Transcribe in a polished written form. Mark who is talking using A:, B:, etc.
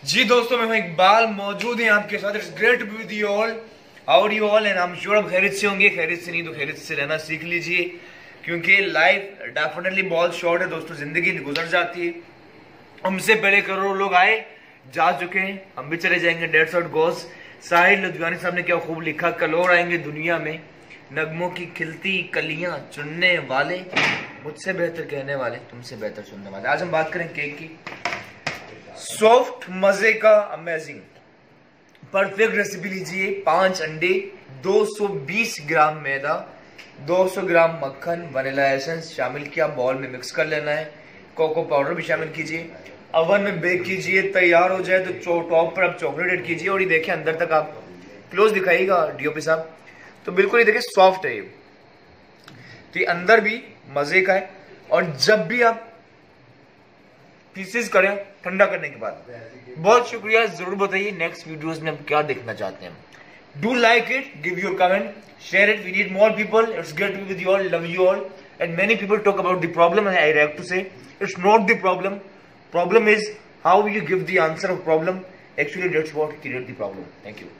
A: जी दोस्तों, मैं इकबाल मौजूद है आपके साथ। It's great to be with you all. How are you all? And I am sure आप खैरियत से होंगे। खैरियत से नहीं तो खैरियत से रहना सीख लीजिए, क्योंकि लाइफ डेफिनेटली बहुत शॉर्ट है दोस्तों। जिंदगी गुजर जाती है। हमसे पहले करोड़ों लोग आए जा चुके हैं, हम भी चले जाएंगे। डेट्स आउट गोस। साहिल लुधियानी साहब ने क्या खूब लिखा, कलोर आएंगे दुनिया में, नगमों की खिलती कलियां चुनने वाले, मुझसे बेहतर कहने वाले, तुमसे बेहतर सुनने वाले। आज हम बात करें केक की। सॉफ्ट, मजे का, अमेजिंग, परफेक्ट रेसिपी लीजिए। 5 अंडे, 220 ग्राम मैदा, 200 ग्राम मक्खन, वनीला एसेंस शामिल किया, बॉल में मिक्स कर लेना है। कोको पाउडर भी शामिल कीजिए, अवन में बेक कीजिए। तैयार हो जाए तो टॉप पर आप चॉकलेट ऐड कीजिए। और ये देखिए अंदर तक आप क्लोज दिखाइएगा डीओपी साहब, तो बिल्कुल ये देखिए सॉफ्ट है ये। तो ये अंदर भी मजे का है। और जब भी आप पीसेस करें ठंडा करने के बाद। बहुत शुक्रिया। जरूर बताइए नेक्स्ट वीडियोस में आप क्या देखना चाहते हैं। Do like it, give your comment, share it. We need more people. It's great to be with you all, love you all. And many people talk about the problem and I have to say it's not the problem. Problem is how you give the answer of problem. Actually, that's what create the problem. Thank you.